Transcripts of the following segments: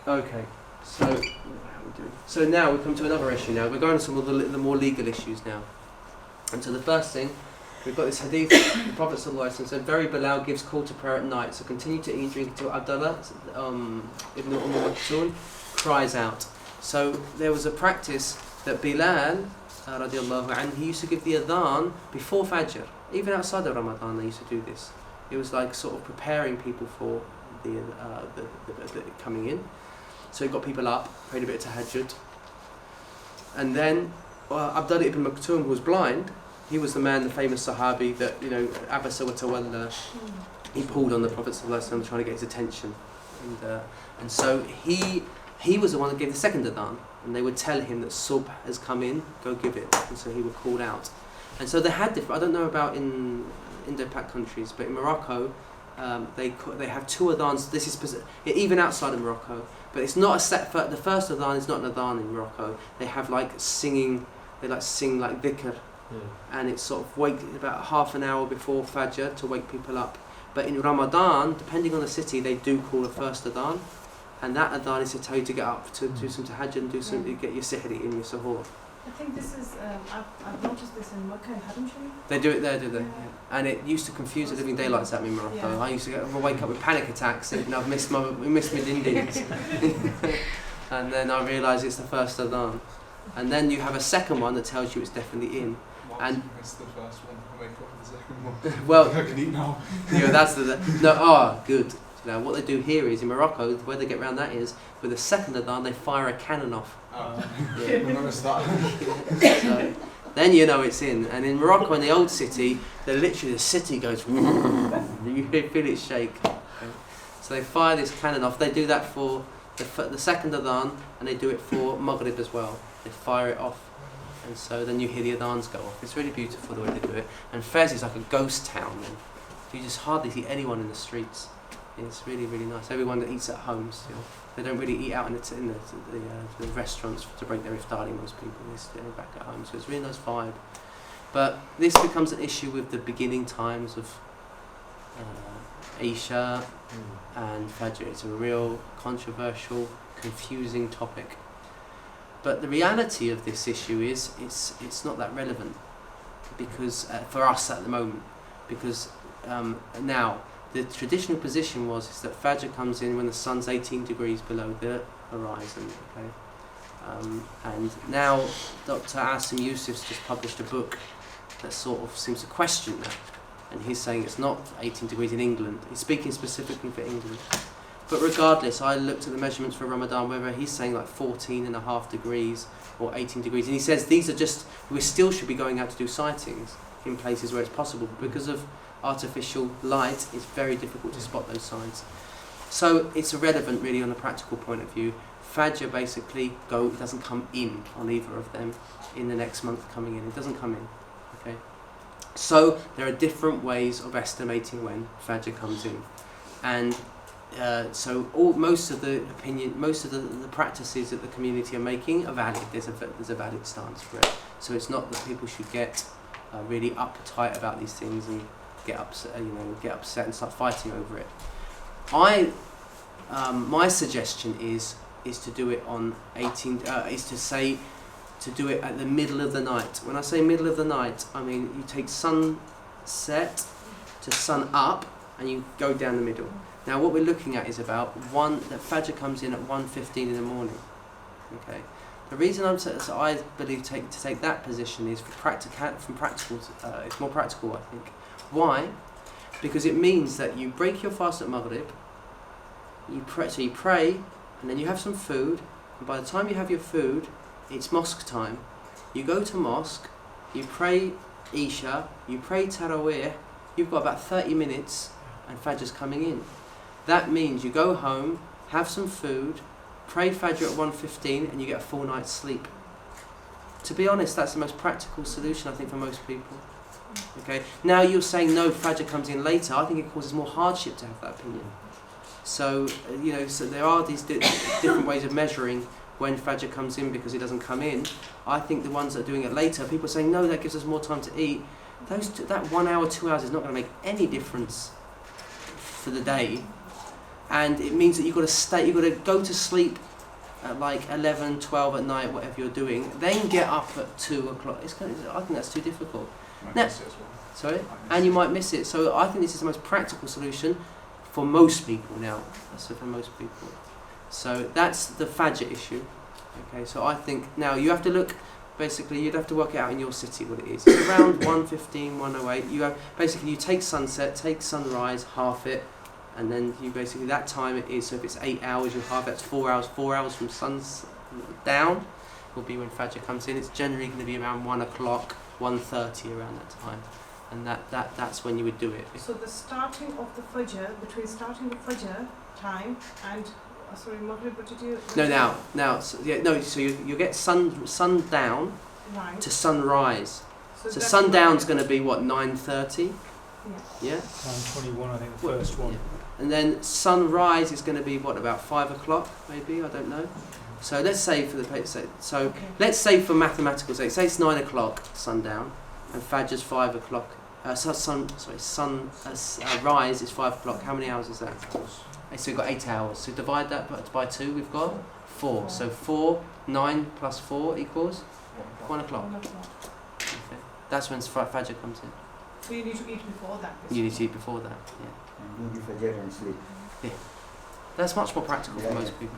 Okay, so how are we doing? So now we come to another issue. Now we're going to some of the more legal issues now. And so the first thing, we've got this hadith. The Prophet ﷺ said, "Very Bilal gives call to prayer at night. So continue to eat and drink until Abdullah ibn Maktoum cries out." So there was a practice that Bilal, radiallahu anhu, he used to give the adhan before Fajr. Even outside of Ramadan, they used to do this. It was like sort of preparing people for the coming in. So he got people up, prayed a bit of tahajjud. And then Abdullah ibn Maktoum, who was blind, he was the man, the famous Sahabi that, Abasa wa Tawalla, he pulled on the Prophet ﷺ trying to get his attention. And so he was the one that gave the second adhan. And they would tell him that Subh has come in, go give it. And so he would call out. And so they had different, I don't know about in Indo-Pak countries, but in Morocco, they have two adhans. This is even outside of Morocco, but it's not a set. The first adhan is not an adhan in Morocco. They have singing. They sing like dhikr, and it's sort of wake about half an hour before Fajr to wake people up. But in Ramadan, depending on the city, they do call a first adhan, and that adhan is to tell you to get up to do some tahajjud and do some, get your sihri in your suhoor. I think this is, I've noticed this in Makkah and Haram Sharif. They do it there, do they? Yeah. And it used to confuse the living daylights out of me in Morocco. Yeah. I used to wake up with panic attacks thinking I've missed mid-Indians. And then I realised it's the first adhan. And then you have a second one that tells you it's definitely in. Why did you miss the first one? I wake up with the second one. Well, I can eat now. That's good. Now what they do here is in Morocco, the way they get around that is with the second adhan they fire a cannon off. So then it's in. And in Morocco, in the old city, the city goes. You feel it shake. Okay. So they fire this cannon off. They do that for the second adhan, and they do it for Maghrib as well. They fire it off, and so then you hear the adhans go off. It's really beautiful the way they do it. And Fez is like a ghost town. Then you just hardly see anyone in the streets. It's really, really nice. Everyone that eats at home still. They don't really eat out in the restaurants to break their iftari, most people. They stay back at home, so it's a really nice vibe. But this becomes an issue with the beginning times of Isha and Fajr. It's a real controversial, confusing topic. But the reality of this issue is it's not that relevant because for us at the moment, because now the traditional position is that Fajr comes in when the sun's 18 degrees below the horizon. Okay, and now Dr. Asim Yusuf's just published a book that sort of seems to question that, and he's saying it's not 18 degrees in England. He's speaking specifically for England. But regardless, I looked at the measurements for Ramadan, whether he's saying 14.5 degrees or 18 degrees, and he says we still should be going out to do sightings in places where it's possible, but because of artificial light, it's very difficult to spot those signs. So it's irrelevant really on a practical point of view. Fajr basically doesn't come in on either of them in the next month coming in. It doesn't come in. Okay. So there are different ways of estimating when Fajr comes in, and most of the practices that the community are making are valid. There's a valid stance for it. So it's not that people should get really uptight about these things and get upset and start fighting over it. My suggestion is to do it on 18. To do it at the middle of the night. When I say middle of the night, I mean you take sunset to sun up, and you go down the middle. Now what we're looking at is about that Fajr comes in at 1:15 in the morning. Okay. The reason I believe to take that position is it's more practical, I think. Why? Because it means that you break your fast at Maghrib, you pray, and then you have some food, and by the time you have your food, it's mosque time. You go to mosque, you pray Isha, you pray Taraweeh, you've got about 30 minutes, and Fajr's coming in. That means you go home, have some food, pray Fajr at 1:15, and you get a full night's sleep. To be honest, that's the most practical solution, I think, for most people. Okay. Now you're saying no, Fajr comes in later. I think it causes more hardship to have that opinion. So so there are these different ways of measuring when Fajr comes in because it doesn't come in. I think the ones that are doing it later, people are saying no, that gives us more time to eat. That 1 hour, 2 hours is not going to make any difference for the day. and it means that you've got to go to sleep at like 11, 12 at night, whatever you're doing, then get up at 2 o'clock. I think that's too difficult. Now, sorry? And you might miss it. So I think this is the most practical solution for most people now. So for most people. So that's the Fajr issue. Okay, so I think now you have to look, basically you'd have to work it out in your city what it is. It's around 1:15, 1:08. You take sunset, take sunrise, half it, and then you basically, that time it is, so if it's 8 hours, you half, that's 4 hours. 4 hours from sun's down will be when Fajr comes in. It's generally going to be around 1 o'clock, 1:30 around that time. And that's when you would do it. So the starting of the Fajr, between starting the Fajr time and, sorry, Maghrib, what did you do? So you get sundown Right. to sunrise. So that's sundown's going to be what, 9:30? Yeah. Yeah. 21, I think, the first one. Yeah. And then sunrise is going to be what, about 5 o'clock maybe, I don't know. So let's say for the Okay. let's say for mathematical sake, say it's 9 o'clock sundown and Fajr's 5 o'clock. Rise is 5 o'clock. How many hours is that? So we've got 8 hours. So divide that by 2, we've got 4. So 9 plus 4 equals 1 o'clock. 1 o'clock. Okay. That's when Fajr comes in. So you need to eat before that. You need to eat before that, yeah. And do the Fajr and sleep. That's much more practical for Yeah, most yeah. people.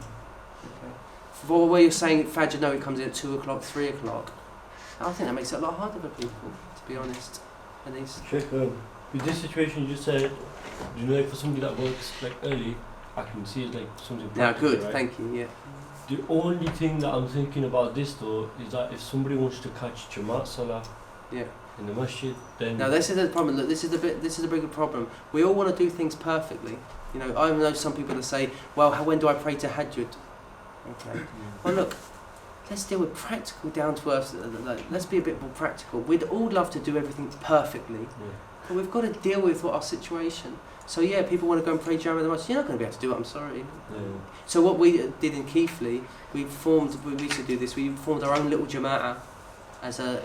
Okay. For where you're saying Fajr, no, it comes in at 2 o'clock, 3 o'clock. I think that makes it a lot harder for people, to be honest. And these. Sheikh, with this situation you just said, like for somebody that works like early, I can see it like something Now, practical, good, right? thank you. Yeah. The only thing that I'm thinking about this though is that if somebody wants to catch Jamaat Salah Yeah. in the masjid, then Now this is the problem. Look, this is the bigger problem. We all want to do things perfectly. You know, I know some people that say, "Well, when do I pray tahajjud?" Okay. Well, look, let's deal with practical, down to earth. Let's be a bit more practical. We'd all love to do everything perfectly, but we've got to deal with what our situation. So yeah, people want to go and pray Jama in the masjid. You're not going to be able to do it. I'm sorry. Yeah. So what we did in Keighley, we used to do this. We formed our own little jama'ah as a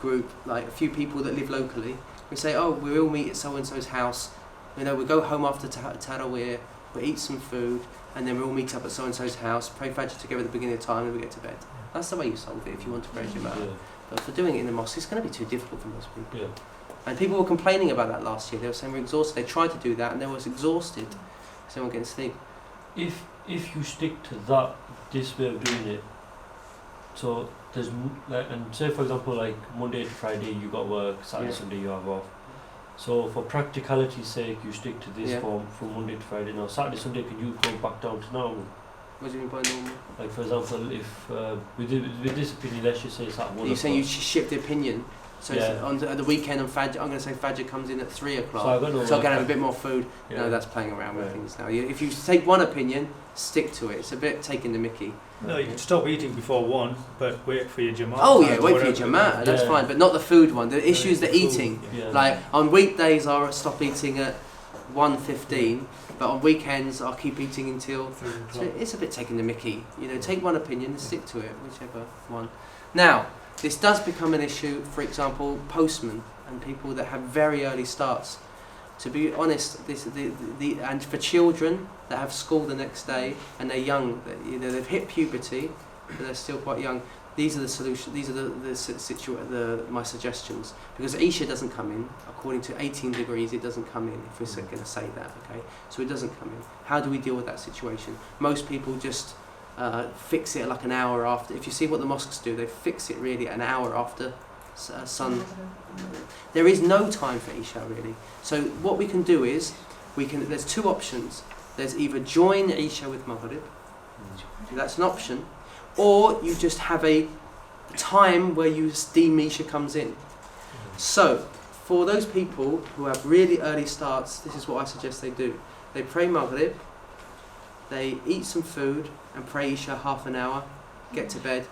group, like a few people that live locally. We say, oh, we all meet at so and so's house. You know, we go home after Tarawih, we eat some food, and then we all meet up at so and so's house, pray Fajr together at the beginning of the time, and we get to bed. That's the way you solve it if you want to pray Jama'ah. Yeah. But for doing it in the mosque, it's going to be too difficult for most people. Yeah. And people were complaining about that last year. They were saying we're exhausted. They tried to do that, and they was exhausted. So they weren't getting sleep. If you stick to this way of doing it, so there's like, and say for example like Monday to Friday you got work, Saturday Sunday you have off. So for practicality's sake, you stick to this form from Monday to Friday. Now Saturday Sunday, can you go back down to normal? What do you mean by normal? Like for example, if with this opinion, let's just say it's at 1 o'clock. You're saying you shift the opinion. So it's on the weekend on Fajr, I'm going to say Fajr comes in at 3 o'clock. So I'm going to have a bit more food. Yeah. No, that's playing around with things now. If you take one opinion, stick to it. It's a bit taking the mickey. No, you can stop eating before 1, but wait for your Jama'at. Oh yeah, wait for your Jama'at, that's fine, but not the food one. The issue is the eating. Yeah. Like on weekdays I'll stop eating at 1:15, but on weekends I'll keep eating until... So it's a bit taking the mickey. You know, take one opinion and stick to it, whichever one. Now, this does become an issue, for example, postmen and people that have very early starts. To be honest, and for children that have school the next day and they're young, they've hit puberty, but they're still quite young. These are the solutions. These are my suggestions. Because Isha doesn't come in according to 18 degrees. It doesn't come in. If we're going to say that, okay. So it doesn't come in. How do we deal with that situation? Most people just fix it like an hour after. If you see what the mosques do, they fix it really an hour after sun. There is no time for Isha really. So what we can do is, there's two options. There's either join Isha with Maghrib, that's an option, or you just have a time where you deem Isha comes in. So for those people who have really early starts, this is what I suggest they do. They pray Maghrib, they eat some food and pray Isha half an hour, get to bed,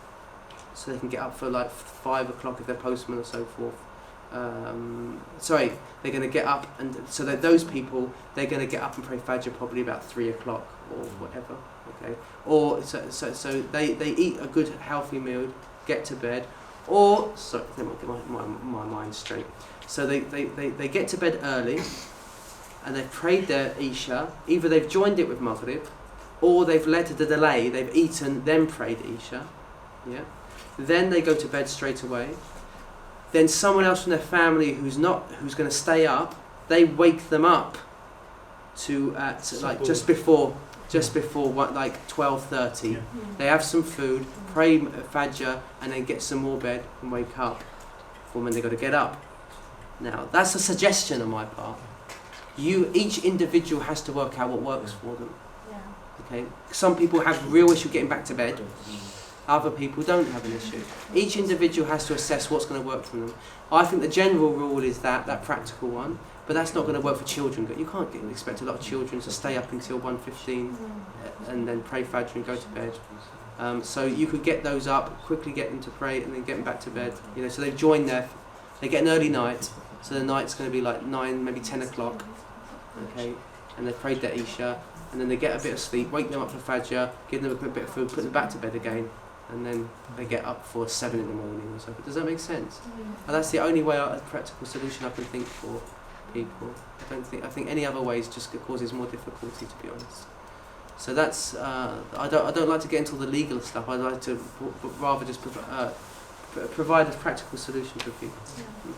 so they can get up for like 5 o'clock if they're postmen or so forth. They're going to get up, and so that those people, they're going to get up and pray Fajr probably about 3 o'clock or whatever. Okay, or so they eat a good healthy meal, get to bed, or let me get my mind straight. So they get to bed early, and they've prayed their Isha, either they've joined it with Maghrib, or they've led to the delay, they've eaten, then prayed Isha. Yeah? Then they go to bed straight away. Then someone else from their family who's going to stay up, they wake them up to just before what, like 12:30. Yeah. They have some food, pray Fajr, and then get some more bed and wake up for when they got to get up. Now that's a suggestion on my part. Each individual has to work out what works for them. Yeah. Okay. Some people have real issue getting back to bed. Other people don't have an issue. Each individual has to assess what's going to work for them. I think the general rule is that practical one, but that's not going to work for children. You can't expect a lot of children to stay up until 1:15 and then pray Fajr and go to bed. So you could get those up, quickly get them to pray, and then get them back to bed. So they join they get an early night, so the night's going to be like 9, maybe 10 o'clock. Okay, and they've prayed their Isha, and then they get a bit of sleep, wake them up for Fajr, give them a quick bit of food, put them back to bed again, and then they get up for 7 in the morning or so. But does that make sense? And that's the only way, a practical solution I can think for people. I think any other way just causes more difficulty, to be honest. So that's I don't like to get into all the legal stuff. I'd like to rather just provide a practical solution for people. Yeah.